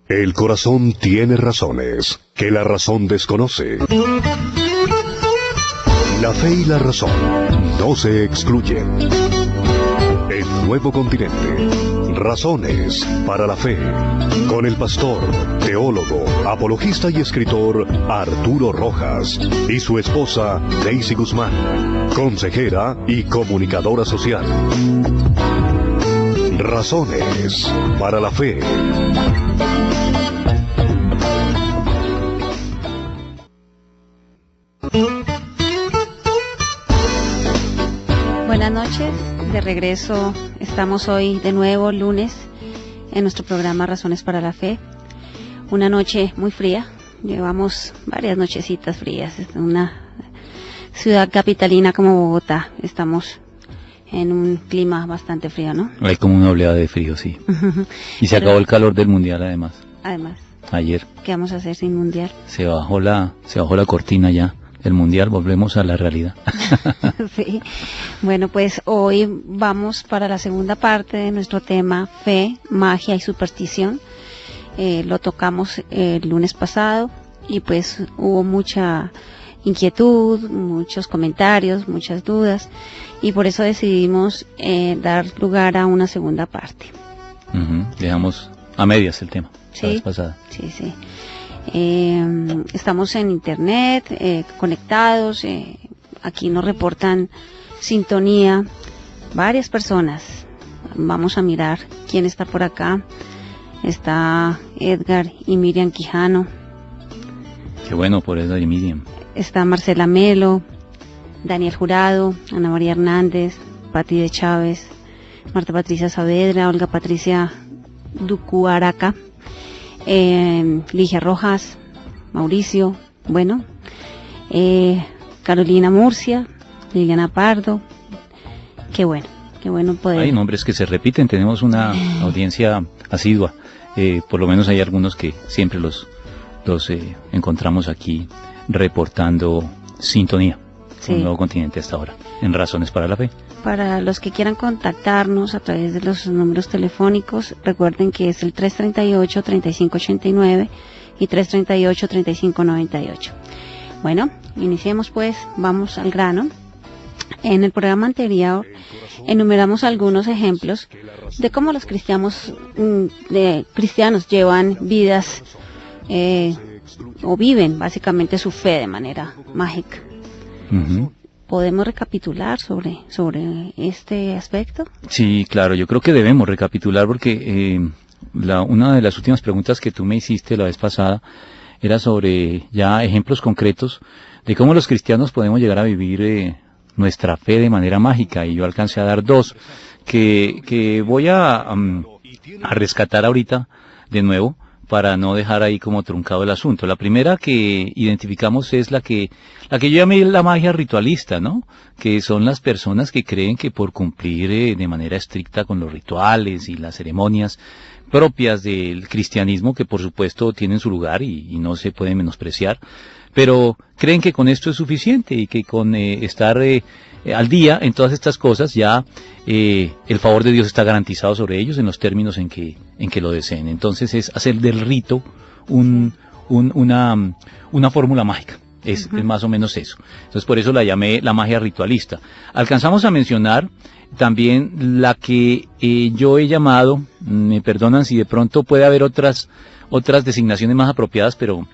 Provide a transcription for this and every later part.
El corazón tiene razones que la razón desconoce. La fe y la razón no se excluyen. El nuevo continente. Razones para la fe. Con el pastor, teólogo, apologista y escritor Arturo Rojas y su esposa Daisy Guzmán, consejera y comunicadora social. Razones para la fe. Buenas noches, de regreso estamos hoy de nuevo lunes en nuestro programa Razones para la Fe. Una noche muy fría, llevamos varias nochecitas frías, en una ciudad capitalina como Bogotá, estamos en un clima bastante frío, ¿no? Hay como una oleada de frío, sí. Y se acabó el calor del mundial además. Ayer. ¿Qué vamos a hacer sin mundial? Se bajó la cortina ya. El mundial, volvemos a la realidad. Sí. Bueno, pues hoy vamos para la segunda parte de nuestro tema fe, magia y superstición. Lo tocamos el lunes pasado y pues hubo mucha inquietud, muchos comentarios, muchas dudas y por eso decidimos dar lugar a una segunda parte. Dejamos a medias el tema. Sí, la vez pasada. Sí. Estamos en internet, conectados, aquí nos reportan sintonía varias personas. Vamos a mirar quién está por acá. Está Edgar y Miriam Quijano. Qué bueno por Edgar y Miriam. Está Marcela Melo, Daniel Jurado, Ana María Hernández, Pati de Chávez, Marta Patricia Saavedra, Olga Patricia Ducuaraca, Ligia Rojas, Mauricio, bueno, Carolina Murcia, Liliana Pardo. Qué bueno poder. Hay nombres que se repiten, tenemos una audiencia asidua, por lo menos hay algunos que siempre los encontramos aquí reportando sintonía. Sí. Un nuevo continente hasta ahora, en Razones para la Fe. Para los que quieran contactarnos a través de los números telefónicos, recuerden que es el 338-3589 y 338-3598. Bueno, iniciemos pues, vamos al grano. En el programa anterior enumeramos algunos ejemplos de cómo los cristianos llevan vidas o viven básicamente su fe de manera mágica. ¿Podemos recapitular sobre este aspecto? Sí, claro, yo creo que debemos recapitular porque una de las últimas preguntas que tú me hiciste la vez pasada era sobre ya ejemplos concretos de cómo los cristianos podemos llegar a vivir nuestra fe de manera mágica, y yo alcancé a dar dos que voy a rescatar ahorita de nuevo para no dejar ahí como truncado el asunto. La primera que identificamos es la que yo llamé la magia ritualista, ¿no? Que son las personas que creen que por cumplir de manera estricta con los rituales y las ceremonias propias del cristianismo, que por supuesto tienen su lugar y no se pueden menospreciar, pero creen que con esto es suficiente y que con estar al día en todas estas cosas ya el favor de Dios está garantizado sobre ellos en los términos en que lo deseen. entonces es hacer del rito una fórmula mágica. Es más o menos eso. Entonces por eso la llamé la magia ritualista. Alcanzamos a mencionar también la que yo he llamado, me perdonan si de pronto puede haber otras designaciones más apropiadas, pero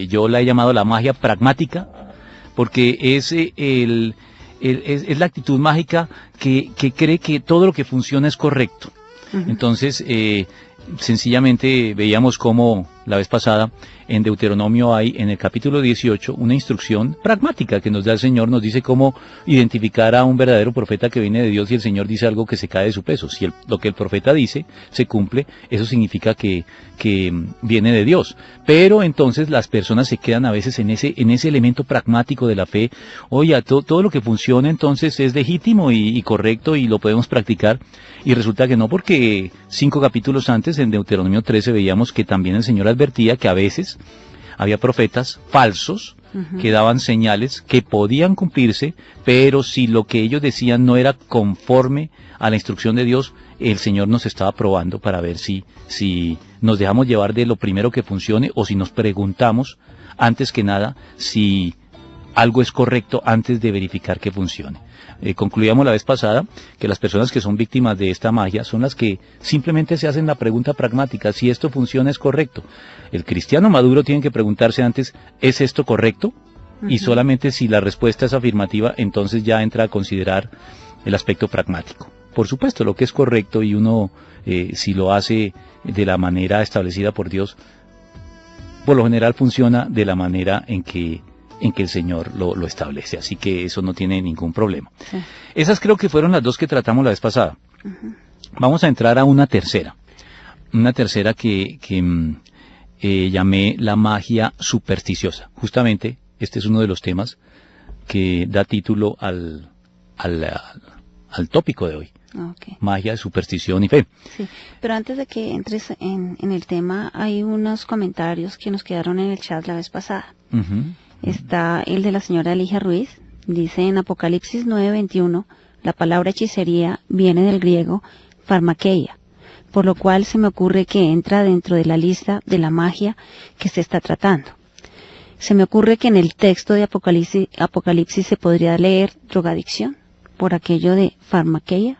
yo la he llamado la magia pragmática, porque es es la actitud mágica que cree que todo lo que funciona es correcto. Entonces, sencillamente veíamos cómo la vez pasada en Deuteronomio hay en el capítulo 18 una instrucción pragmática que nos da el Señor, nos dice cómo identificar a un verdadero profeta que viene de Dios, y el Señor dice algo que se cae de su peso. Si lo que el profeta dice se cumple, eso significa que viene de Dios. Pero entonces las personas se quedan a veces en ese elemento pragmático de la fe. Oye, todo lo que funciona entonces es legítimo y correcto y lo podemos practicar, y resulta que no, porque 5 capítulos antes en Deuteronomio 13 veíamos que también el Señor advertía que a veces había profetas falsos que daban señales que podían cumplirse, pero si lo que ellos decían no era conforme a la instrucción de Dios, el Señor nos estaba probando para ver si nos dejamos llevar de lo primero que funcione o si nos preguntamos antes que nada si algo es correcto antes de verificar que funcione. Concluíamos la vez pasada que las personas que son víctimas de esta magia son las que simplemente se hacen la pregunta pragmática, si esto funciona es correcto. El cristiano maduro tiene que preguntarse antes, ¿es esto correcto? Y solamente si la respuesta es afirmativa, entonces ya entra a considerar el aspecto pragmático. Por supuesto, lo que es correcto y uno, si lo hace de la manera establecida por Dios, por lo general funciona de la manera en que el Señor lo establece, así que eso no tiene ningún problema. Sí. Esas creo que fueron las dos que tratamos la vez pasada. Vamos a entrar a una tercera que llamé la magia supersticiosa. Justamente este es uno de los temas que da título al tópico de hoy. Okay. Magia, superstición y fe. Sí, pero antes de que entres en el tema, hay unos comentarios que nos quedaron en el chat la vez pasada. Está el de la señora Eligia Ruiz, dice en Apocalipsis 9:21, la palabra hechicería viene del griego farmakeia, por lo cual se me ocurre que entra dentro de la lista de la magia que se está tratando. Se me ocurre que en el texto de Apocalipsis se podría leer drogadicción, por aquello de farmakeia.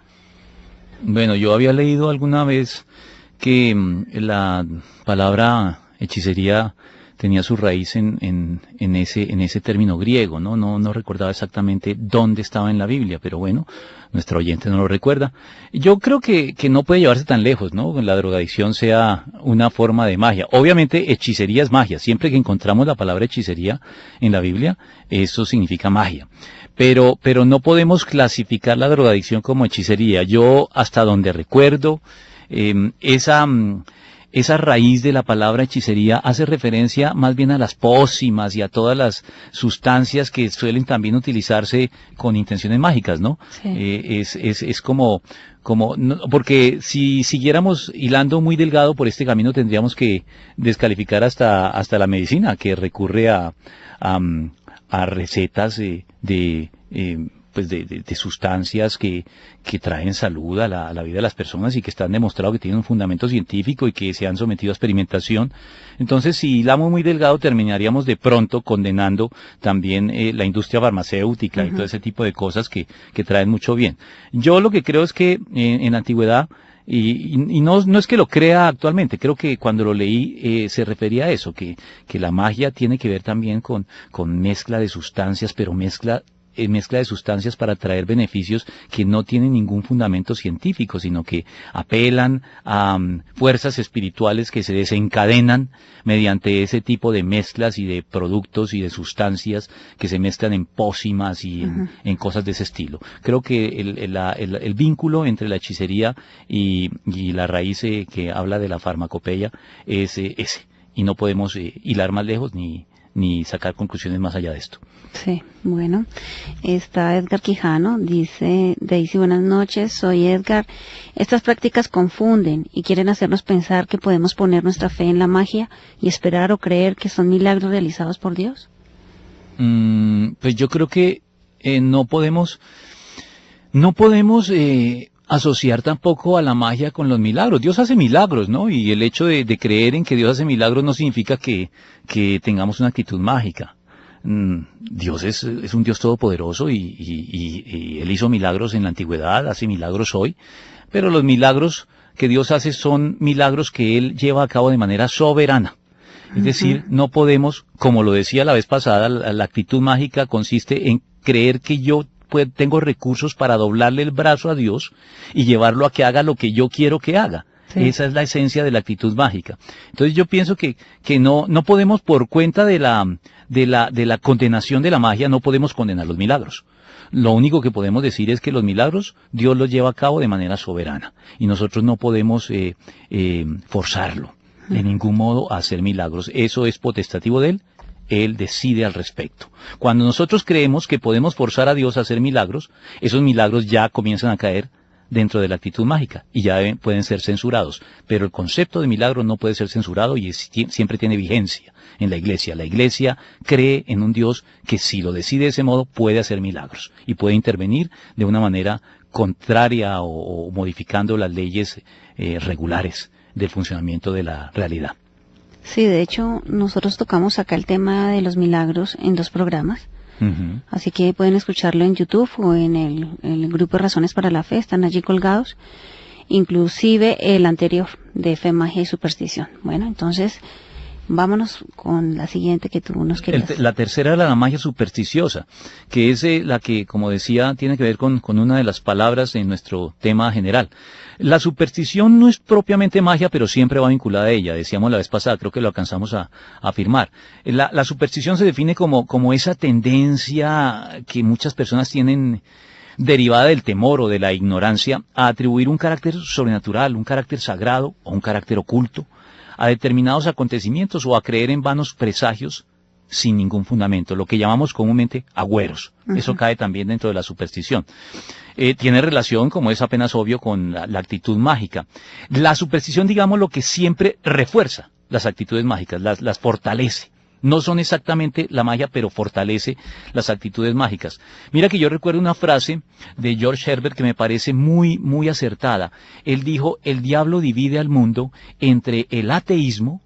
Bueno, yo había leído alguna vez que la palabra hechicería tenía su raíz en ese término griego, ¿no? No recordaba exactamente dónde estaba en la Biblia, pero bueno, nuestro oyente no lo recuerda. Yo creo que no puede llevarse tan lejos, ¿no? Que la drogadicción sea una forma de magia. Obviamente hechicería es magia. Siempre que encontramos la palabra hechicería en la Biblia, eso significa magia. Pero no podemos clasificar la drogadicción como hechicería. Yo, hasta donde recuerdo, esa raíz de la palabra hechicería hace referencia más bien a las pócimas y a todas las sustancias que suelen también utilizarse con intenciones mágicas, ¿no? Sí. Es como no, porque si siguiéramos hilando muy delgado por este camino tendríamos que descalificar hasta la medicina, que recurre a recetas de sustancias que traen salud a la vida de las personas y que están demostrado que tienen un fundamento científico y que se han sometido a experimentación. Entonces, si hilamos muy delgado, terminaríamos de pronto condenando también la industria farmacéutica y todo ese tipo de cosas que traen mucho bien. Yo lo que creo es que en la antigüedad, y no es que lo crea actualmente, creo que cuando lo leí se refería a eso, que la magia tiene que ver también con mezcla de sustancias, pero mezcla de sustancias para traer beneficios que no tienen ningún fundamento científico, sino que apelan a fuerzas espirituales que se desencadenan mediante ese tipo de mezclas y de productos y de sustancias que se mezclan en pócimas y en cosas de ese estilo. Creo que el vínculo entre la hechicería y la raíz que habla de la farmacopeia es ese, y no podemos hilar más lejos ni sacar conclusiones más allá de esto. Sí, bueno, está Edgar Quijano, dice: Daisy, buenas noches, soy Edgar. Estas prácticas confunden y quieren hacernos pensar que podemos poner nuestra fe en la magia y esperar o creer que son milagros realizados por Dios. Pues yo creo que no podemos asociar tampoco a la magia con los milagros. Dios hace milagros, ¿no? Y el hecho de creer en que Dios hace milagros no significa que tengamos una actitud mágica. Dios es un Dios todopoderoso y Él hizo milagros en la antigüedad, hace milagros hoy, pero los milagros que Dios hace son milagros que Él lleva a cabo de manera soberana. Es decir, no podemos, como lo decía la vez pasada, la actitud mágica consiste en creer que yo tengo recursos para doblarle el brazo a Dios y llevarlo a que haga lo que yo quiero que haga. Sí. Esa es la esencia de la actitud mágica. Entonces yo pienso que no podemos, por cuenta de la condenación de la magia, no podemos condenar los milagros. Lo único que podemos decir es que los milagros Dios los lleva a cabo de manera soberana y nosotros no podemos forzarlo de ningún modo a hacer milagros. Eso es potestativo de Él. Él decide al respecto. Cuando nosotros creemos que podemos forzar a Dios a hacer milagros, esos milagros ya comienzan a caer dentro de la actitud mágica y ya pueden ser censurados. Pero el concepto de milagro no puede ser censurado y siempre tiene vigencia en la Iglesia. La Iglesia cree en un Dios que, si lo decide de ese modo, puede hacer milagros y puede intervenir de una manera contraria o modificando las leyes regulares del funcionamiento de la realidad. Sí, de hecho, nosotros tocamos acá el tema de los milagros en 2 programas. Así que pueden escucharlo en YouTube o en el grupo Razones para la Fe, están allí colgados, inclusive el anterior de Fe, Magia y Superstición. Bueno, entonces vámonos con la siguiente que tú nos querías. La tercera era la magia supersticiosa, que es la que, como decía, tiene que ver con una de las palabras en nuestro tema general. La superstición no es propiamente magia, pero siempre va vinculada a ella. Decíamos la vez pasada, creo que lo alcanzamos a afirmar. La superstición se define como esa tendencia que muchas personas tienen derivada del temor o de la ignorancia a atribuir un carácter sobrenatural, un carácter sagrado o un carácter oculto a determinados acontecimientos o a creer en vanos presagios sin ningún fundamento, lo que llamamos comúnmente agüeros. Eso cae también dentro de la superstición. Tiene relación, como es apenas obvio, con la actitud mágica. La superstición, digamos, lo que siempre refuerza las actitudes mágicas, las fortalece. No son exactamente la magia, pero fortalece las actitudes mágicas. Mira que yo recuerdo una frase de George Herbert que me parece muy, muy acertada. Él dijo, el diablo divide al mundo entre el ateísmo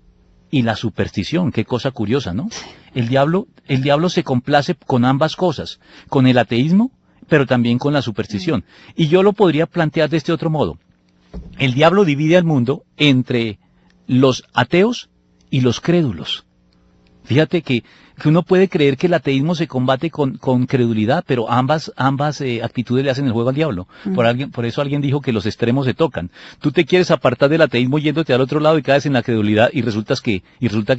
y la superstición. Qué cosa curiosa, ¿no? El diablo se complace con ambas cosas, con el ateísmo, pero también con la superstición. Y yo lo podría plantear de este otro modo. El diablo divide al mundo entre los ateos y los crédulos. Fíjate que uno puede creer que el ateísmo se combate con credulidad, pero ambas actitudes le hacen el juego al diablo. Por eso alguien dijo que los extremos se tocan. Tú te quieres apartar del ateísmo yéndote al otro lado y caes en la credulidad y resulta que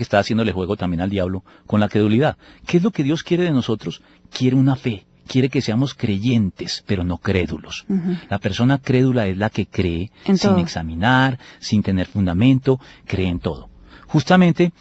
estás haciéndole juego también al diablo con la credulidad. ¿Qué es lo que Dios quiere de nosotros? Quiere una fe. Quiere que seamos creyentes, pero no crédulos. La persona crédula es la que cree sin examinar, sin tener fundamento, cree en todo. Justamente,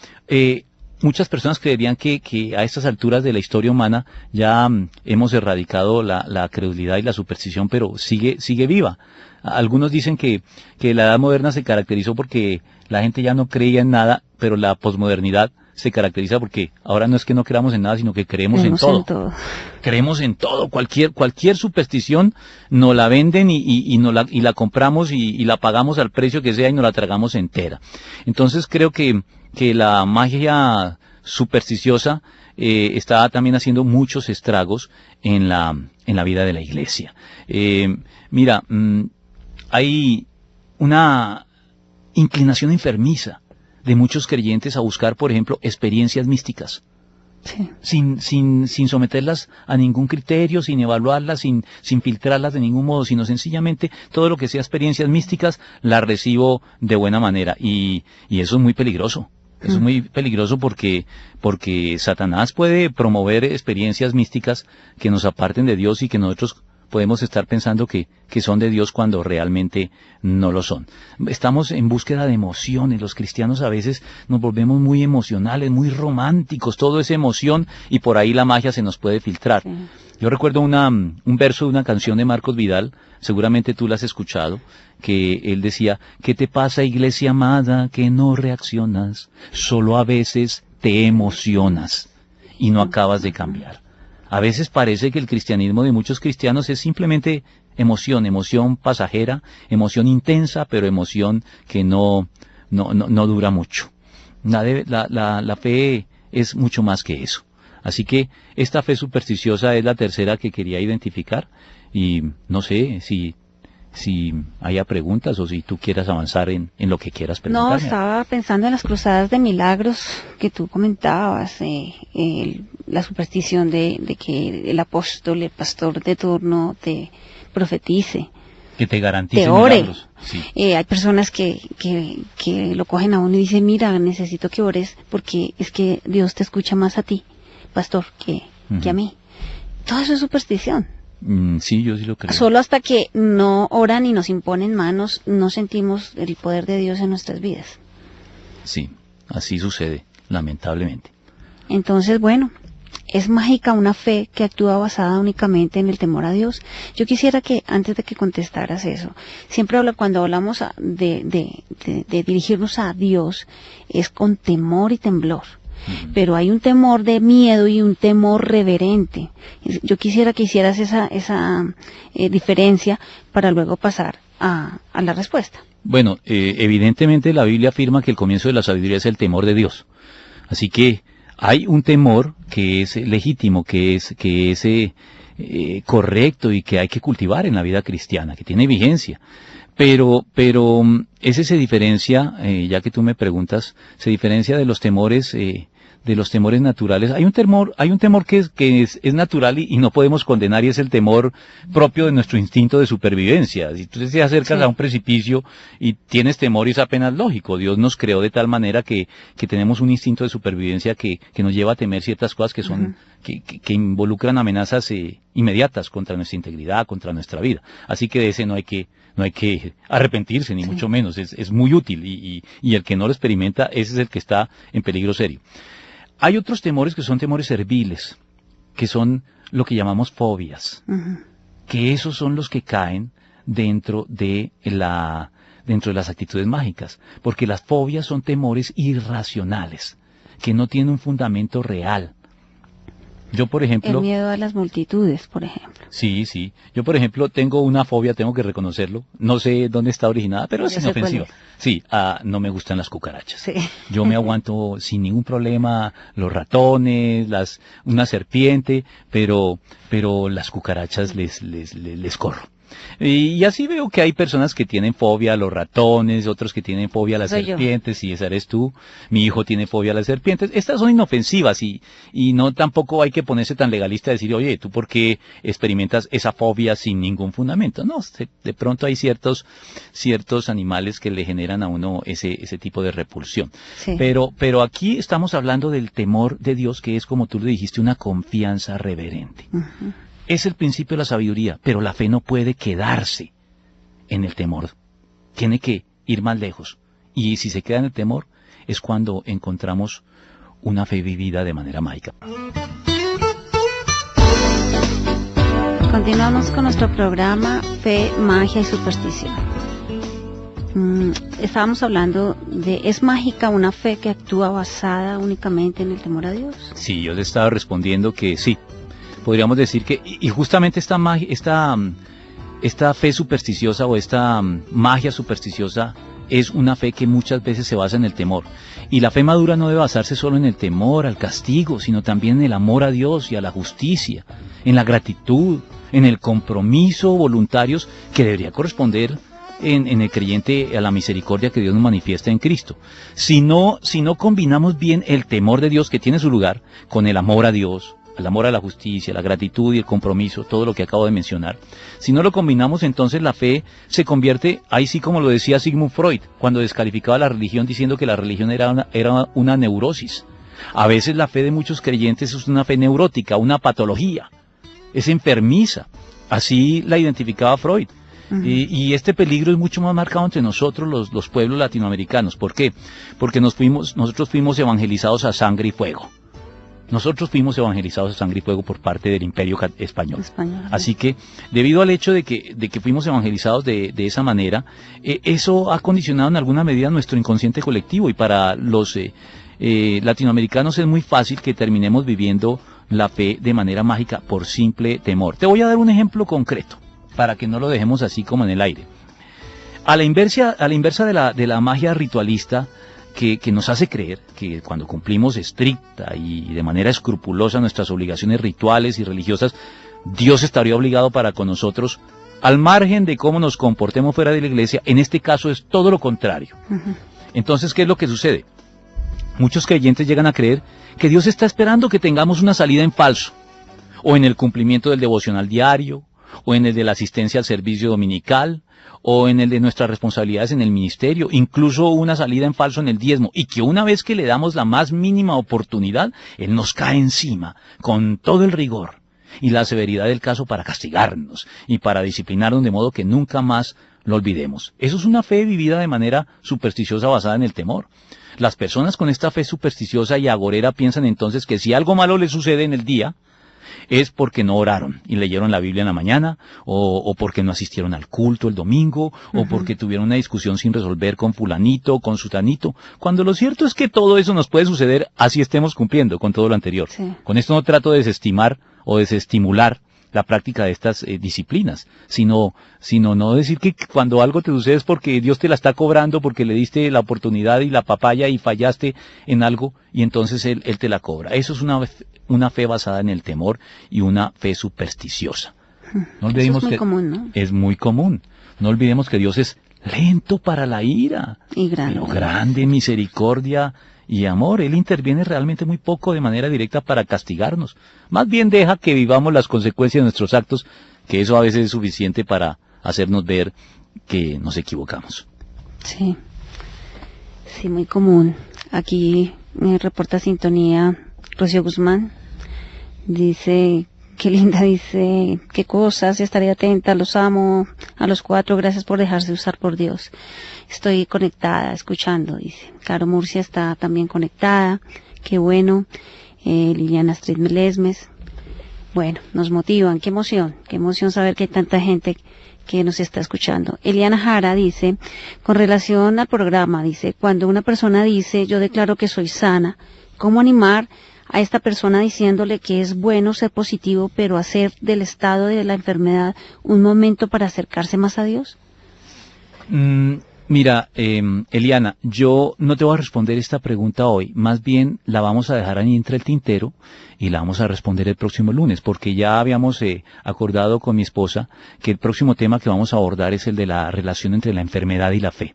muchas personas creerían que a estas alturas de la historia humana ya hemos erradicado la credulidad y la superstición, pero sigue viva. Algunos dicen que la edad moderna se caracterizó porque la gente ya no creía en nada, pero la posmodernidad se caracteriza porque ahora no es que no creamos en nada, sino que creemos en todo. Creemos en todo. Cualquier superstición nos la venden y la compramos y la pagamos al precio que sea y nos la tragamos entera. Entonces creo que la magia supersticiosa está también haciendo muchos estragos en la vida de la iglesia. Mira, hay una inclinación enfermiza de muchos creyentes a buscar, por ejemplo, experiencias místicas. Sí. Sin someterlas a ningún criterio, sin evaluarlas, sin filtrarlas de ningún modo, sino sencillamente todo lo que sea experiencias místicas las recibo de buena manera. Y eso es muy peligroso. Eso es muy peligroso porque Satanás puede promover experiencias místicas que nos aparten de Dios y que nosotros podemos estar pensando que son de Dios cuando realmente no lo son. Estamos en búsqueda de emociones. Los cristianos a veces nos volvemos muy emocionales, muy románticos, todo es emoción y por ahí la magia se nos puede filtrar. Sí. Yo recuerdo un verso de una canción de Marcos Vidal, seguramente tú la has escuchado, que él decía, ¿qué te pasa, iglesia amada, que no reaccionas? Solo a veces te emocionas y no acabas de cambiar. A veces parece que el cristianismo de muchos cristianos es simplemente emoción pasajera, emoción intensa, pero emoción que no dura mucho. La fe es mucho más que eso. Así que esta fe supersticiosa es la tercera que quería identificar y no sé si haya preguntas o si tú quieras avanzar en lo que quieras preguntarme. No, estaba pensando en las cruzadas de milagros que tú comentabas, la superstición de que el apóstol, el pastor de turno te profetice. Que te garantice te ore. Milagros. Sí. Hay personas que lo cogen a uno y dicen, mira, necesito que ores porque es que Dios te escucha más a ti, pastor, que a mí. Todo eso es superstición. Sí, yo sí lo creo. Solo hasta que no oran y nos imponen manos, no sentimos el poder de Dios en nuestras vidas. Sí, así sucede, lamentablemente. Entonces, bueno, es mágica una fe que actúa basada únicamente en el temor a Dios. Yo quisiera que, antes de que contestaras eso, siempre cuando hablamos de dirigirnos a Dios, es con temor y temblor. Pero hay un temor de miedo y un temor reverente. Yo quisiera que hicieras esa diferencia para luego pasar a la respuesta. Bueno, evidentemente la Biblia afirma que el comienzo de la sabiduría es el temor de Dios. Así que hay un temor que es legítimo, que es correcto y que hay que cultivar en la vida cristiana, que tiene vigencia. Pero ese se diferencia, ya que tú me preguntas, se diferencia de los temores naturales. Hay un temor que es natural y no podemos condenar, y es el temor propio de nuestro instinto de supervivencia. Si tú te acercas a un precipicio y tienes temor, es apenas lógico. Dios nos creó de tal manera que tenemos un instinto de supervivencia que nos lleva a temer ciertas cosas que son, que involucran amenazas inmediatas contra nuestra integridad, contra nuestra vida. Así que de ese no hay que arrepentirse, ni mucho menos. Es muy útil y el que no lo experimenta, ese es el que está en peligro serio. Hay otros temores que son temores serviles, que son lo que llamamos fobias, que esos son los que caen dentro de las actitudes mágicas, porque las fobias son temores irracionales, que no tienen un fundamento real. Yo, por ejemplo... El miedo a las multitudes, por ejemplo. Sí. Yo, por ejemplo, tengo una fobia, tengo que reconocerlo. No sé dónde está originada, pero es inofensiva. Sí, no me gustan las cucarachas. Sí. Yo me aguanto sin ningún problema los ratones, una serpiente, pero las cucarachas les corro. Y así veo que hay personas que tienen fobia a los ratones, otros que tienen fobia a las serpientes, y esa eres tú. Mi hijo tiene fobia a las serpientes. Estas son inofensivas y no tampoco hay que ponerse tan legalista y decir, oye, ¿tú por qué experimentas esa fobia sin ningún fundamento? No, de pronto hay ciertos animales que le generan a uno ese tipo de repulsión. Sí. Pero aquí estamos hablando del temor de Dios, que es, como tú le dijiste, una confianza reverente. Es el principio de la sabiduría, pero la fe no puede quedarse en el temor. Tiene que ir más lejos. Y si se queda en el temor, es cuando encontramos una fe vivida de manera mágica. Continuamos con nuestro programa Fe, Magia y Superstición. Estábamos hablando de, ¿es mágica una fe que actúa basada únicamente en el temor a Dios? Sí, yo le estaba respondiendo que sí. Podríamos decir que, y justamente esta fe supersticiosa o esta magia supersticiosa es una fe que muchas veces se basa en el temor. Y la fe madura no debe basarse solo en el temor al castigo, sino también en el amor a Dios y a la justicia, en la gratitud, en el compromiso voluntarios que debería corresponder en el creyente a la misericordia que Dios nos manifiesta en Cristo. Si no combinamos bien el temor de Dios, que tiene su lugar, con el amor a Dios, el amor a la justicia, la gratitud y el compromiso, todo lo que acabo de mencionar. Si no lo combinamos, entonces la fe se convierte, ahí sí, como lo decía Sigmund Freud, cuando descalificaba la religión diciendo que la religión era una neurosis. A veces la fe de muchos creyentes es una fe neurótica, una patología, es enfermiza. Así la identificaba Freud. Y este peligro es mucho más marcado entre nosotros, los pueblos latinoamericanos. ¿Por qué? Porque nosotros fuimos evangelizados a sangre y fuego. Nosotros fuimos evangelizados a sangre y fuego por parte del Imperio Español. Así que, debido al hecho de que fuimos evangelizados de esa manera, eso ha condicionado en alguna medida nuestro inconsciente colectivo, y para los latinoamericanos es muy fácil que terminemos viviendo la fe de manera mágica por simple temor. Te voy a dar un ejemplo concreto, para que no lo dejemos así como en el aire. A la inversa de la magia ritualista, que nos hace creer que cuando cumplimos estricta y de manera escrupulosa nuestras obligaciones rituales y religiosas, Dios estaría obligado para con nosotros, al margen de cómo nos comportemos fuera de la iglesia. En este caso es todo lo contrario. Entonces, ¿qué es lo que sucede? Muchos creyentes llegan a creer que Dios está esperando que tengamos una salida en falso, o en el cumplimiento del devocional diario, o en el de la asistencia al servicio dominical, o en el de nuestras responsabilidades en el ministerio, incluso una salida en falso en el diezmo, y que una vez que le damos la más mínima oportunidad, Él nos cae encima con todo el rigor y la severidad del caso para castigarnos y para disciplinarnos de modo que nunca más lo olvidemos. Eso es una fe vivida de manera supersticiosa basada en el temor. Las personas con esta fe supersticiosa y agorera piensan entonces que si algo malo les sucede en el día, es porque no oraron y leyeron la Biblia en la mañana, o porque no asistieron al culto el domingo, o porque tuvieron una discusión sin resolver con fulanito o con sutanito, cuando lo cierto es que todo eso nos puede suceder así estemos cumpliendo con todo lo anterior. Sí. Con esto no trato de desestimar o desestimular la práctica de estas disciplinas, sino no decir que cuando algo te sucede es porque Dios te la está cobrando, porque le diste la oportunidad y la papaya y fallaste en algo y entonces Él te la cobra. Eso es una fe basada en el temor y una fe supersticiosa. No olvidemos Eso es muy que común, ¿no? es muy común. No olvidemos que Dios es lento para la ira, Y grande. pero grande en misericordia y amor. Él interviene realmente muy poco de manera directa para castigarnos. Más bien deja que vivamos las consecuencias de nuestros actos, que eso a veces es suficiente para hacernos ver que nos equivocamos. Sí, sí, muy común. Aquí me reporta sintonía Rocío Guzmán. Dice, qué linda, dice, qué cosas, estaré atenta, los amo a los 4, gracias por dejarse usar por Dios. Estoy conectada, escuchando, dice. Caro Murcia está también conectada, qué bueno. Liliana Astrid Melesmes. Bueno, nos motivan, qué emoción saber que hay tanta gente que nos está escuchando. Eliana Jara dice, con relación al programa, dice, cuando una persona dice, yo declaro que soy sana, ¿cómo animar a esta persona diciéndole que es bueno ser positivo, pero hacer del estado de la enfermedad un momento para acercarse más a Dios? Mira, Eliana, yo no te voy a responder esta pregunta hoy, más bien la vamos a dejar ahí entre el tintero y la vamos a responder el próximo lunes, porque ya habíamos acordado con mi esposa que el próximo tema que vamos a abordar es el de la relación entre la enfermedad y la fe,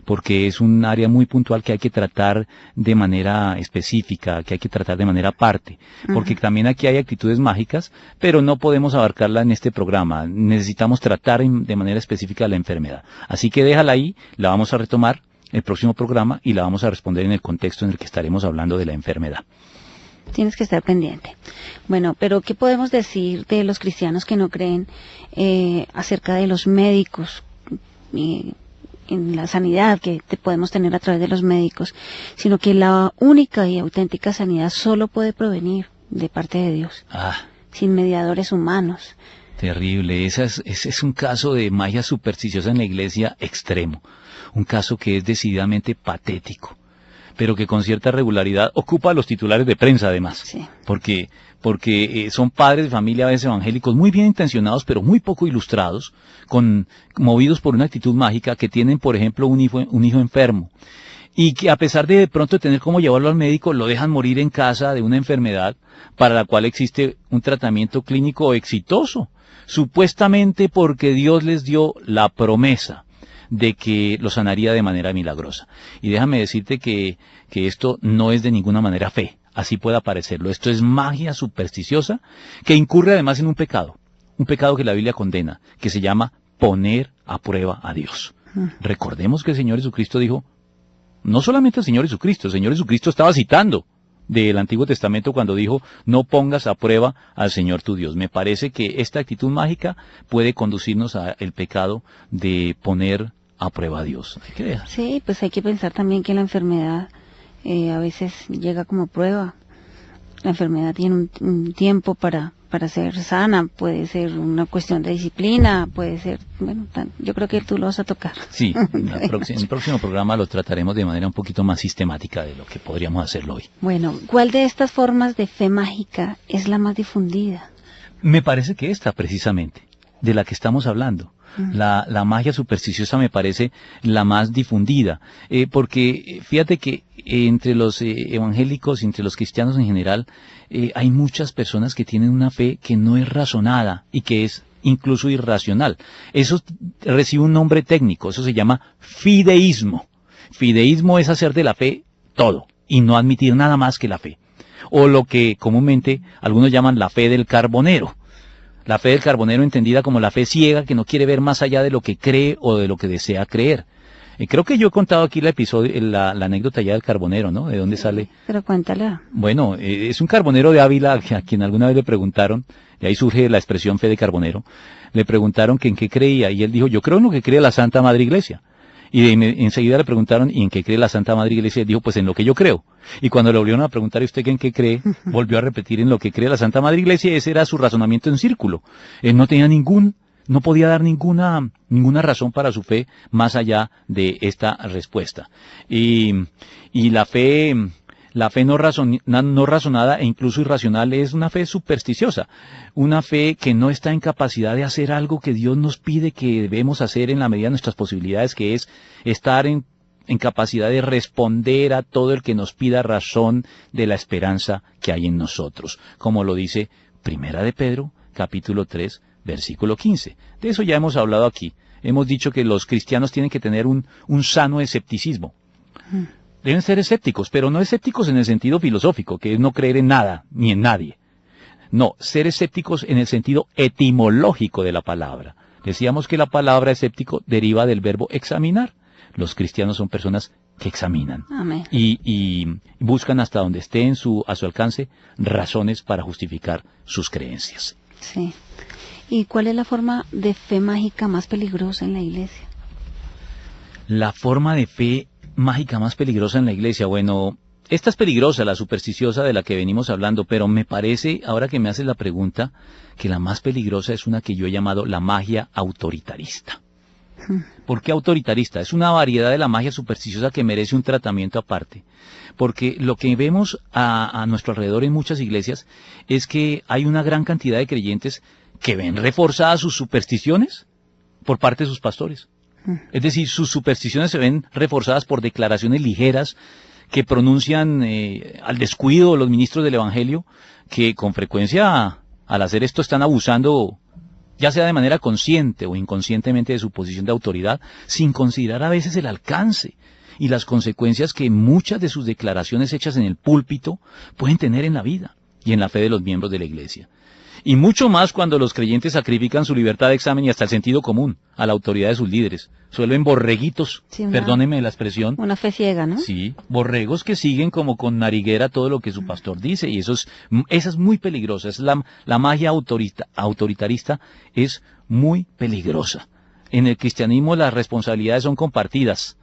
porque es un área muy puntual que hay que tratar de manera específica, que hay que tratar de manera aparte, porque también aquí hay actitudes mágicas, pero no podemos abarcarla en este programa, necesitamos tratar de manera específica la enfermedad. Así que déjala ahí, la vamos a retomar el próximo programa y la vamos a responder en el contexto en el que estaremos hablando de la enfermedad. Tienes que estar pendiente. Bueno, pero ¿qué podemos decir de los cristianos que no creen acerca de los médicos, en la sanidad que podemos tener a través de los médicos, sino que la única y auténtica sanidad solo puede provenir de parte de Dios, sin mediadores humanos? Terrible, ese es un caso de magia supersticiosa en la iglesia extremo, un caso que es decididamente patético, pero que con cierta regularidad ocupa a los titulares de prensa además, sí. porque son padres de familia a veces evangélicos muy bien intencionados, pero muy poco ilustrados, movidos por una actitud mágica, que tienen, por ejemplo, un hijo enfermo, y que a pesar de pronto tener cómo llevarlo al médico, lo dejan morir en casa de una enfermedad para la cual existe un tratamiento clínico exitoso, supuestamente porque Dios les dio la promesa de que lo sanaría de manera milagrosa. Y déjame decirte que esto no es de ninguna manera fe, así pueda parecerlo. Esto es magia supersticiosa que incurre además en un pecado que la Biblia condena, que se llama poner a prueba a Dios. Recordemos que el Señor Jesucristo dijo, no solamente el Señor Jesucristo estaba citando del Antiguo Testamento cuando dijo, no pongas a prueba al Señor tu Dios. Me parece que esta actitud mágica puede conducirnos al pecado de poner a prueba a Dios. Sí, pues hay que pensar también que la enfermedad a veces llega como prueba. La enfermedad tiene un tiempo para ser sana, puede ser una cuestión de disciplina, puede ser, bueno, yo creo que tú lo vas a tocar. Sí, en el próximo programa lo trataremos de manera un poquito más sistemática de lo que podríamos hacerlo hoy. Bueno, ¿cuál de estas formas de fe mágica es la más difundida? Me parece que esta, precisamente, de la que estamos hablando. La magia supersticiosa me parece la más difundida, porque fíjate que entre los evangélicos, entre los cristianos en general, hay muchas personas que tienen una fe que no es razonada y que es incluso irracional. Eso recibe un nombre técnico, eso se llama fideísmo. Fideísmo es hacer de la fe todo y no admitir nada más que la fe. O lo que comúnmente algunos llaman la fe del carbonero. La fe del carbonero entendida como la fe ciega que no quiere ver más allá de lo que cree o de lo que desea creer. Creo que yo he contado aquí la anécdota ya del carbonero, ¿no? ¿De dónde sale? Pero cuéntala. Bueno, es un carbonero de Ávila a quien alguna vez le preguntaron, y ahí surge la expresión fe de carbonero, le preguntaron que en qué creía, y él dijo, yo creo en lo que cree la Santa Madre Iglesia. Y enseguida le preguntaron, ¿y en qué cree la Santa Madre Iglesia? Y él dijo, pues en lo que yo creo. Y cuando le volvieron a preguntar, ¿y usted en qué cree? Volvió a repetir en lo que cree la Santa Madre Iglesia, y ese era su razonamiento en círculo. Él no tenía no podía dar ninguna razón para su fe más allá de esta respuesta. Y la fe La fe no razonada e incluso irracional es una fe supersticiosa, una fe que no está en capacidad de hacer algo que Dios nos pide que debemos hacer en la medida de nuestras posibilidades, que es estar en capacidad de responder a todo el que nos pida razón de la esperanza que hay en nosotros, como lo dice Primera de Pedro, capítulo 3, versículo 15. De eso ya hemos hablado aquí. Hemos dicho que los cristianos tienen que tener un sano escepticismo. Deben ser escépticos, pero no escépticos en el sentido filosófico, que es no creer en nada ni en nadie. No, ser escépticos en el sentido etimológico de la palabra. Decíamos que la palabra escéptico deriva del verbo examinar. Los cristianos son personas que examinan. Amén. Y buscan hasta donde esté a su alcance razones para justificar sus creencias. Sí. ¿Y cuál es la forma de fe mágica más peligrosa en la iglesia? La forma de fe mágica más peligrosa en la iglesia, bueno, esta es peligrosa, la supersticiosa de la que venimos hablando, pero me parece, ahora que me haces la pregunta, que la más peligrosa es una que yo he llamado la magia autoritarista. ¿Por qué autoritarista? Es una variedad de la magia supersticiosa que merece un tratamiento aparte, porque lo que vemos a nuestro alrededor en muchas iglesias es que hay una gran cantidad de creyentes que ven reforzadas sus supersticiones por parte de sus pastores. Es decir, sus supersticiones se ven reforzadas por declaraciones ligeras que pronuncian al descuido los ministros del Evangelio, que con frecuencia al hacer esto están abusando, ya sea de manera consciente o inconscientemente, de su posición de autoridad, sin considerar a veces el alcance y las consecuencias que muchas de sus declaraciones hechas en el púlpito pueden tener en la vida y en la fe de los miembros de la iglesia. Y mucho más cuando los creyentes sacrifican su libertad de examen y hasta el sentido común a la autoridad de sus líderes. Suelen borreguitos, sí, perdónenme la expresión. Una fe ciega, ¿no? Sí, borregos que siguen como con nariguera todo lo que su pastor dice, y esa es muy peligrosa. Es la magia autoritarista es muy peligrosa. En el cristianismo las responsabilidades son compartidas.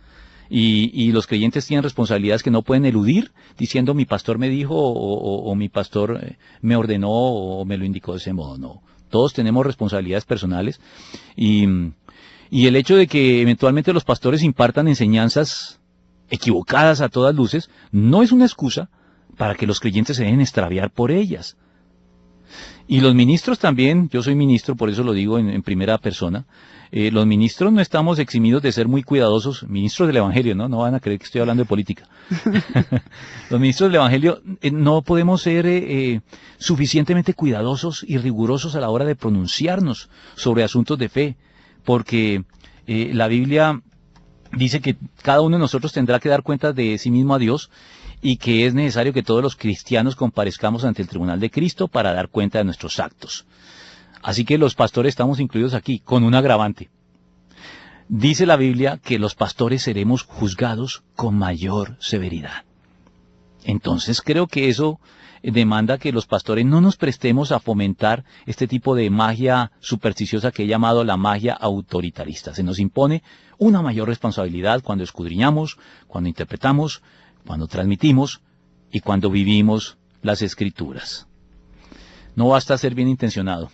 Y los creyentes tienen responsabilidades que no pueden eludir, diciendo mi pastor me dijo o mi pastor me ordenó o me lo indicó de ese modo. No, todos tenemos responsabilidades personales y el hecho de que eventualmente los pastores impartan enseñanzas equivocadas a todas luces no es una excusa para que los creyentes se dejen extraviar por ellas. Y los ministros también, yo soy ministro, por eso lo digo en primera persona. Los ministros no estamos eximidos de ser muy cuidadosos, ministros del Evangelio, no van a creer que estoy hablando de política. Los ministros del Evangelio no podemos ser suficientemente cuidadosos y rigurosos a la hora de pronunciarnos sobre asuntos de fe, porque la Biblia dice que cada uno de nosotros tendrá que dar cuenta de sí mismo a Dios, y que es necesario que todos los cristianos comparezcamos ante el tribunal de Cristo para dar cuenta de nuestros actos. Así que los pastores estamos incluidos aquí, con un agravante. Dice la Biblia que los pastores seremos juzgados con mayor severidad. Entonces creo que eso demanda que los pastores no nos prestemos a fomentar este tipo de magia supersticiosa que he llamado la magia autoritarista. Se nos impone una mayor responsabilidad cuando escudriñamos, cuando interpretamos, cuando transmitimos y cuando vivimos las Escrituras. No basta ser bien intencionado.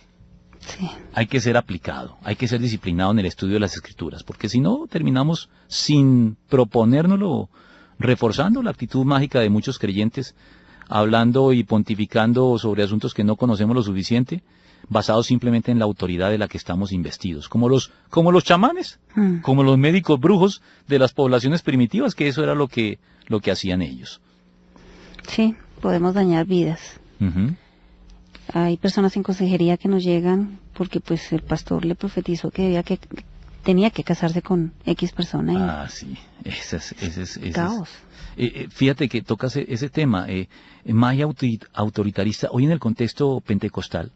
Sí. Hay que ser aplicado, hay que ser disciplinado en el estudio de las Escrituras, porque si no terminamos sin proponérnoslo, reforzando la actitud mágica de muchos creyentes, hablando y pontificando sobre asuntos que no conocemos lo suficiente, basados simplemente en la autoridad de la que estamos investidos, como los chamanes, como los médicos brujos de las poblaciones primitivas, que eso era lo que hacían ellos. Sí, podemos dañar vidas. Hay personas en consejería que nos llegan porque pues el pastor le profetizó que tenía que casarse con X persona. Sí, ese es caos. Fíjate que tocas ese tema, magia autoritarista. Hoy en el contexto pentecostal,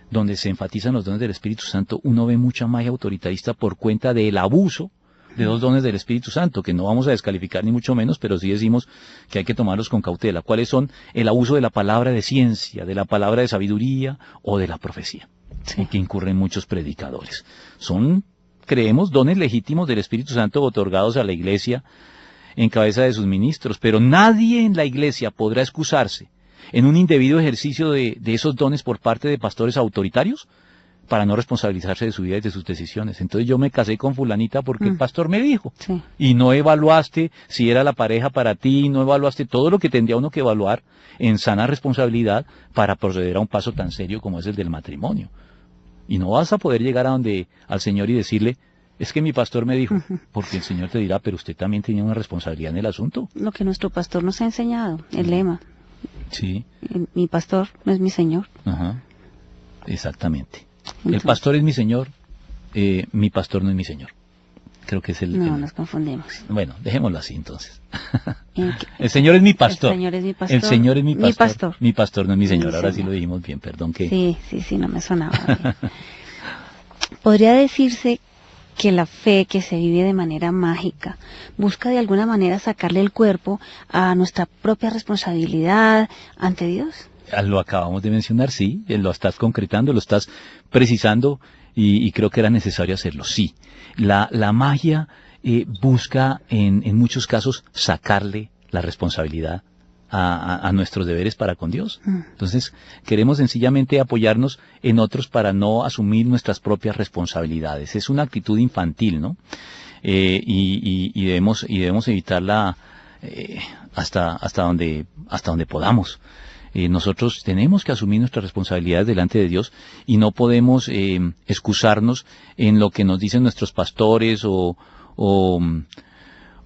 donde se enfatizan los dones del Espíritu Santo, uno ve mucha magia autoritarista por cuenta del abuso de dos dones del Espíritu Santo, que no vamos a descalificar ni mucho menos, pero sí decimos que hay que tomarlos con cautela. ¿Cuáles son? El abuso de la palabra de ciencia, de la palabra de sabiduría o de la profecía, en que incurren muchos predicadores. Son, creemos, dones legítimos del Espíritu Santo otorgados a la iglesia en cabeza de sus ministros, pero nadie en la iglesia podrá excusarse en un indebido ejercicio de esos dones por parte de pastores autoritarios, para no responsabilizarse de su vida y de sus decisiones. Entonces yo me casé con fulanita porque el pastor me dijo. Sí. Y no evaluaste si era la pareja para ti, no evaluaste todo lo que tendría uno que evaluar en sana responsabilidad para proceder a un paso tan serio como es el del matrimonio. Y no vas a poder llegar al Señor y decirle, es que mi pastor me dijo, porque el Señor te dirá, pero usted también tenía una responsabilidad en el asunto. Lo que nuestro pastor nos ha enseñado, el lema. Sí. Mi pastor no es mi Señor. Ajá. Exactamente. Entonces, El pastor es mi Señor, mi pastor no es mi Señor. Creo que es no, nos confundimos. Bueno, dejémoslo así entonces. El El Señor es mi pastor. El Señor es mi pastor. El Señor es mi pastor. Mi pastor. Mi pastor no es mi Señor. Mi Ahora Señor. sí lo dijimos bien, perdón que... Sí, no me sonaba bien. Podría decirse que la fe que se vive de manera mágica busca de alguna manera sacarle el cuerpo a nuestra propia responsabilidad ante Dios. Lo acabamos de mencionar, sí, lo estás concretando, lo estás precisando y creo que era necesario hacerlo, sí. La magia busca en muchos casos sacarle la responsabilidad a nuestros deberes para con Dios. Entonces queremos sencillamente apoyarnos en otros para no asumir nuestras propias responsabilidades. Es una actitud infantil, ¿no? Y debemos evitarla hasta donde podamos. Nosotros tenemos que asumir nuestras responsabilidades delante de Dios y no podemos excusarnos en lo que nos dicen nuestros pastores o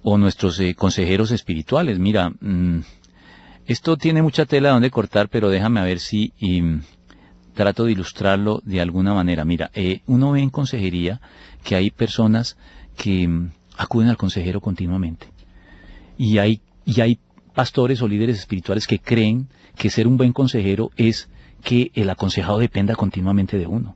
nuestros consejeros espirituales. Mira, esto tiene mucha tela de donde cortar, pero déjame a ver si trato de ilustrarlo de alguna manera. Mira, uno ve en consejería que hay personas que acuden al consejero continuamente y hay pastores o líderes espirituales que creen que ser un buen consejero es que el aconsejado dependa continuamente de uno.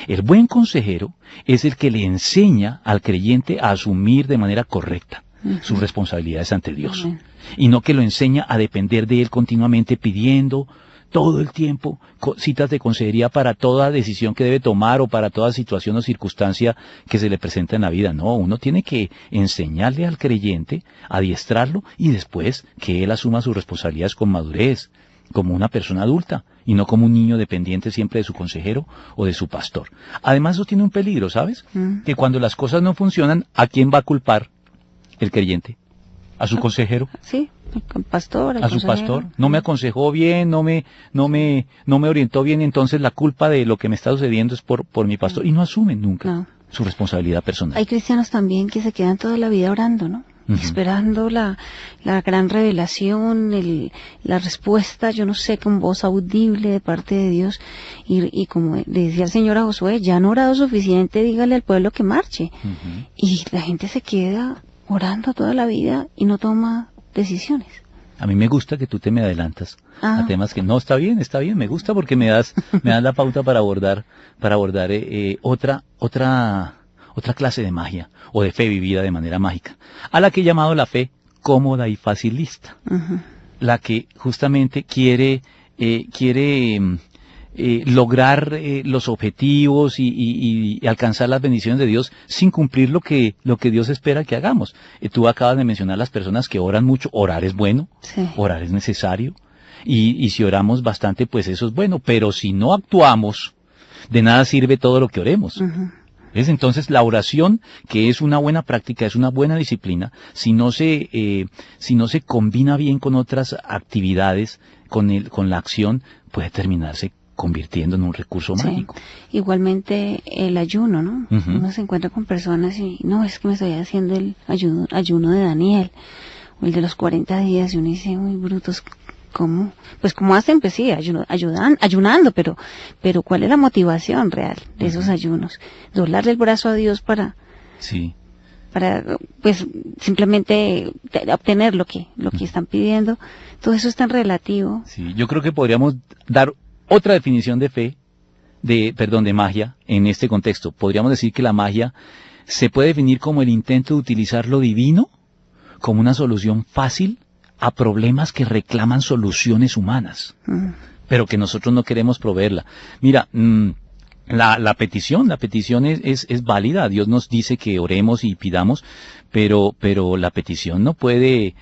El buen consejero es el que le enseña al creyente a asumir de manera correcta sus responsabilidades ante Dios. Y no que lo enseña a depender de él continuamente pidiendo todo el tiempo citas de consejería para toda decisión que debe tomar o para toda situación o circunstancia que se le presenta en la vida. No, uno tiene que enseñarle al creyente, adiestrarlo y después que él asuma sus responsabilidades con madurez, como una persona adulta y no como un niño dependiente siempre de su consejero o de su pastor. Además eso tiene un peligro, ¿sabes? Que cuando las cosas no funcionan, ¿a quién va a culpar el creyente? ¿A su consejero? Sí, el pastor. ¿A su pastor? No me aconsejó bien, no me orientó bien, entonces la culpa de lo que me está sucediendo es por mi pastor. Y no asumen nunca su responsabilidad personal. Hay cristianos también que se quedan toda la vida orando, ¿no? Esperando la gran revelación, la respuesta, yo no sé, con voz audible de parte de Dios. Y como le decía el Señor a Josué, ya han orado suficiente, dígale al pueblo que marche. Y la gente se queda orando toda la vida y no toma decisiones. A mí me gusta que tú te me adelantas a temas que no, está bien, me gusta porque me das la pauta para abordar otra clase de magia o de fe vivida de manera mágica, a la que he llamado la fe cómoda y facilista, la que justamente quiere lograr los objetivos y alcanzar las bendiciones de Dios sin cumplir lo que Dios espera que hagamos. Tú acabas de mencionar las personas que oran mucho. Orar es bueno, orar es necesario, y si oramos bastante, pues eso es bueno, pero si no actuamos, de nada sirve todo lo que oremos. ¿Ves? Entonces la oración, que es una buena práctica, es una buena disciplina, si no se combina bien con otras actividades, con la acción, puede terminarse convirtiendo en un recurso mágico. Igualmente el ayuno, ¿no? Uno se encuentra con personas y no, es que me estoy haciendo el ayuno de Daniel, o el de los 40 días, y uno dice, uy, brutos, ¿cómo? Pues ¿cómo hacen? Pues sí, ayunando, pero ¿cuál es la motivación real de esos ayunos? Doblarle el brazo a Dios para pues simplemente obtener lo que están pidiendo. Todo eso es tan relativo. Sí, yo creo que podríamos dar otra definición de magia en este contexto. Podríamos decir que la magia se puede definir como el intento de utilizar lo divino como una solución fácil a problemas que reclaman soluciones humanas, pero que nosotros no queremos proveerla. Mira, la petición es válida. Dios nos dice que oremos y pidamos, pero la petición no puede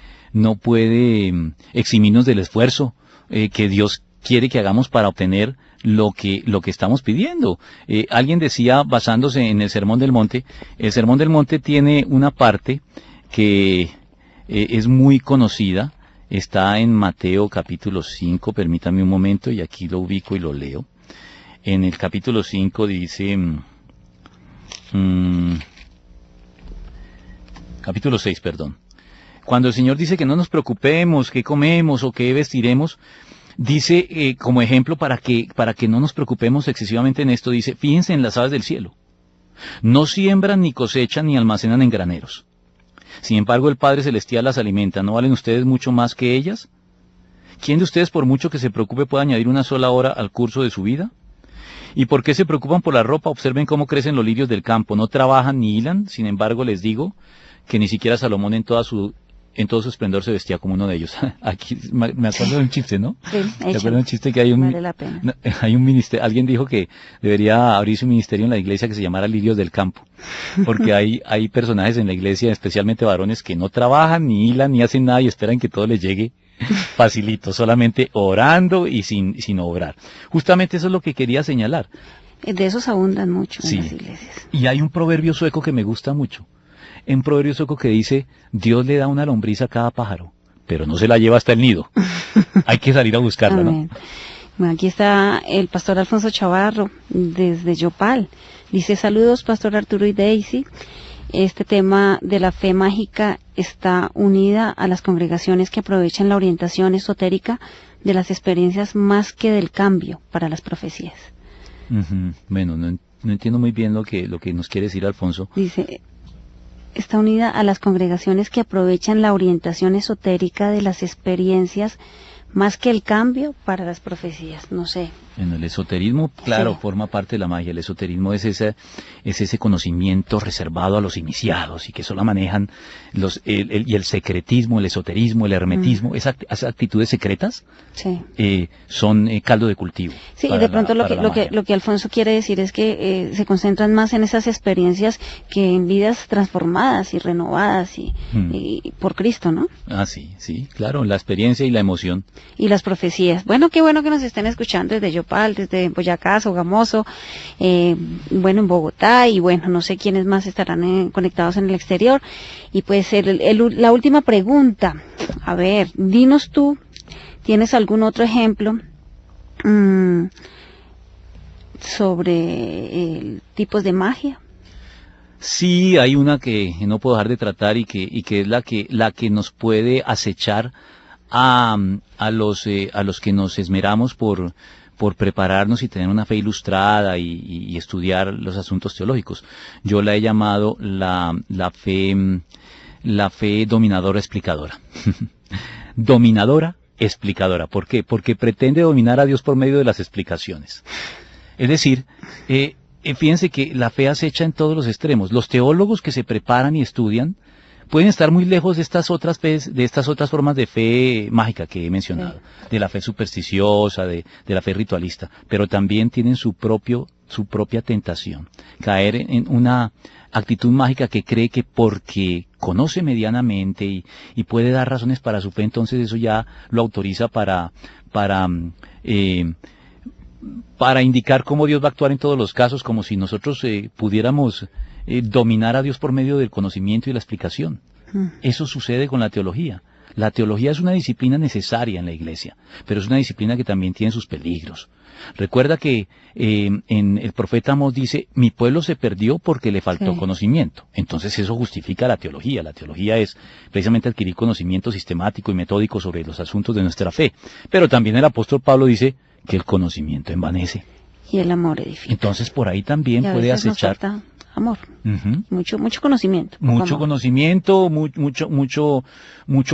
eximirnos del esfuerzo que Dios quiere que hagamos para obtener lo que estamos pidiendo. Alguien decía, basándose en el Sermón del Monte tiene una parte que es muy conocida, está en Mateo capítulo 5, permítame un momento, y aquí lo ubico y lo leo. En el capítulo 5 dice, capítulo 6, perdón. Cuando el Señor dice que no nos preocupemos, qué comemos o qué vestiremos, dice como ejemplo para que no nos preocupemos excesivamente en esto, dice, fíjense en las aves del cielo. No siembran, ni cosechan, ni almacenan en graneros. Sin embargo, el Padre Celestial las alimenta. ¿No valen ustedes mucho más que ellas? ¿Quién de ustedes, por mucho que se preocupe, puede añadir una sola hora al curso de su vida? ¿Y por qué se preocupan por la ropa? Observen cómo crecen los lirios del campo. No trabajan ni hilan. Sin embargo, les digo que ni siquiera Salomón en todo su esplendor se vestía como uno de ellos. Aquí me acuerdo de un chiste, ¿no? Sí, ¿Te acuerdas de un chiste que hay vale la pena. Hay un ministerio, alguien dijo que debería abrirse un ministerio en la iglesia que se llamara Lirios del Campo, porque hay personajes en la iglesia, especialmente varones, que no trabajan, ni hilan, ni hacen nada y esperan que todo les llegue facilito, solamente orando y sin obrar. Justamente eso es lo que quería señalar. De esos abundan mucho Sí. en las iglesias. Y hay un proverbio sueco que me gusta mucho. Un proverbio sueco que dice, Dios le da una lombriz a cada pájaro, pero no se la lleva hasta el nido. Hay que salir a buscarla, Amén. ¿no? Bueno, aquí está el pastor Alfonso Chavarro, desde Yopal. Dice, saludos, pastor Arturo y Daisy. Este tema de la fe mágica está unida a las congregaciones que aprovechan la orientación esotérica de las experiencias más que del cambio para las profecías. Bueno, no entiendo muy bien lo que nos quiere decir Alfonso. Dice, está unida a las congregaciones que aprovechan la orientación esotérica de las experiencias más que el cambio para las profecías. No sé. Bueno, el esoterismo, claro, Sí. forma parte de la magia. El esoterismo es ese conocimiento reservado a los iniciados y que solo manejan y el secretismo, el esoterismo, el hermetismo, esas actitudes secretas Sí. son caldo de cultivo. Sí, y para de pronto la magia. lo que Alfonso quiere decir es que se concentran más en esas experiencias que en vidas transformadas y renovadas y por Cristo, ¿no? Ah, sí, claro, la experiencia y la emoción. Y las profecías. Bueno, qué bueno que nos estén escuchando desde Yopal, desde Boyacá, Sogamoso, bueno, en Bogotá, y bueno, no sé quiénes más estarán conectados en el exterior. Y pues la última pregunta, a ver, dinos tú, ¿tienes algún otro ejemplo sobre tipos de magia? Sí, hay una que no puedo dejar de tratar y que es la que nos puede acechar a los que nos esmeramos por prepararnos y tener una fe ilustrada y estudiar los asuntos teológicos. Yo la he llamado la fe dominadora explicadora. Dominadora explicadora. ¿Por qué? Porque pretende dominar a Dios por medio de las explicaciones. Es decir, fíjense que la fe acecha en todos los extremos. Los teólogos que se preparan y estudian pueden estar muy lejos de estas otras formas de fe mágica que he mencionado, de la fe supersticiosa, de la fe ritualista, pero también tienen su propia tentación, caer en una actitud mágica que cree que porque conoce medianamente y puede dar razones para su fe, entonces eso ya lo autoriza para indicar cómo Dios va a actuar en todos los casos, como si nosotros pudiéramos dominar a Dios por medio del conocimiento y la explicación. Eso sucede con la teología. La teología es una disciplina necesaria en la iglesia, pero es una disciplina que también tiene sus peligros. Recuerda que en el profeta Amós dice, mi pueblo se perdió porque le faltó conocimiento. Entonces eso justifica la teología. La teología es precisamente adquirir conocimiento sistemático y metódico sobre los asuntos de nuestra fe. Pero también el apóstol Pablo dice que el conocimiento envanece. Y el amor edifica. Entonces por ahí también puede acechar amor, mucho conocimiento. Mucho conocimiento, mucho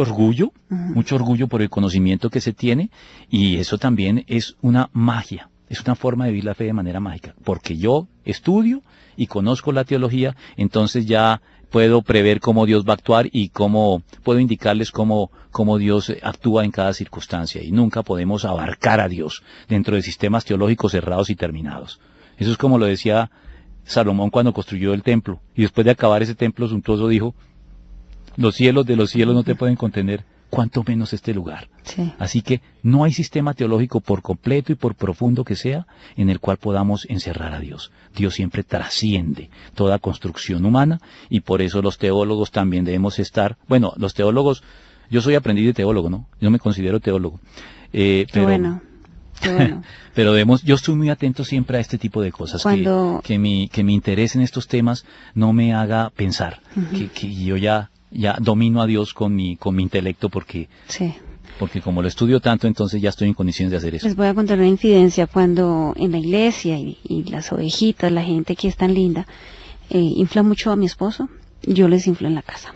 orgullo, mucho orgullo por el conocimiento que se tiene, y eso también es una magia, es una forma de vivir la fe de manera mágica, porque yo estudio y conozco la teología, entonces ya puedo prever cómo Dios va a actuar y puedo indicarles cómo Dios actúa en cada circunstancia, y nunca podemos abarcar a Dios dentro de sistemas teológicos cerrados y terminados. Eso es como lo decía Salomón cuando construyó el templo, y después de acabar ese templo suntuoso dijo, los cielos de los cielos no te pueden contener, cuanto menos este lugar. Sí. Así que no hay sistema teológico por completo y por profundo que sea en el cual podamos encerrar a Dios. Dios siempre trasciende toda construcción humana y por eso los teólogos también debemos estar, bueno, los teólogos, yo soy aprendiz de teólogo, ¿no? Yo me considero teólogo. Qué bueno. Qué bueno. Pero yo estoy muy atento siempre a este tipo de cosas, que mi interés en estos temas no me haga pensar, que yo ya domino a Dios con mi intelecto porque como lo estudio tanto, entonces ya estoy en condiciones de hacer eso. Les voy a contar una infidencia. Cuando en la iglesia y las ovejitas, la gente que es tan linda, infla mucho a mi esposo, yo les inflo en la casa.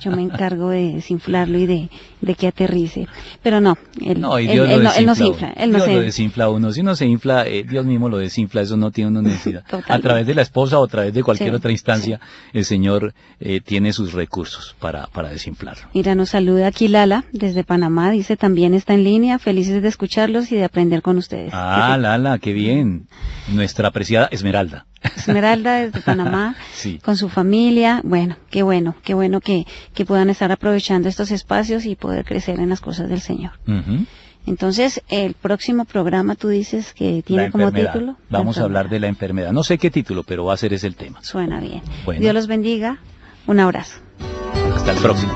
Yo me encargo de desinflarlo y de que aterrice. Pero no, él no se infla. Dios lo desinfla uno. Si uno se infla, Dios mismo lo desinfla. Eso no tiene una necesidad. Totalmente. A través de la esposa o a través de cualquier otra instancia, el Señor tiene sus recursos para desinflarlo. Mira, nos saluda aquí Lala desde Panamá. Dice, también está en línea. Felices de escucharlos y de aprender con ustedes. Ah, Lala, qué bien. Nuestra apreciada Esmeralda. Esmeralda desde Panamá, sí. Con su familia. Bueno que puedan estar aprovechando estos espacios y poder crecer en las cosas del Señor. Entonces, el próximo programa tú dices que tiene como título. Vamos a hablar de la enfermedad. No sé qué título, pero va a ser ese el tema. Suena bien. Bueno. Dios los bendiga. Un abrazo. Hasta el próximo.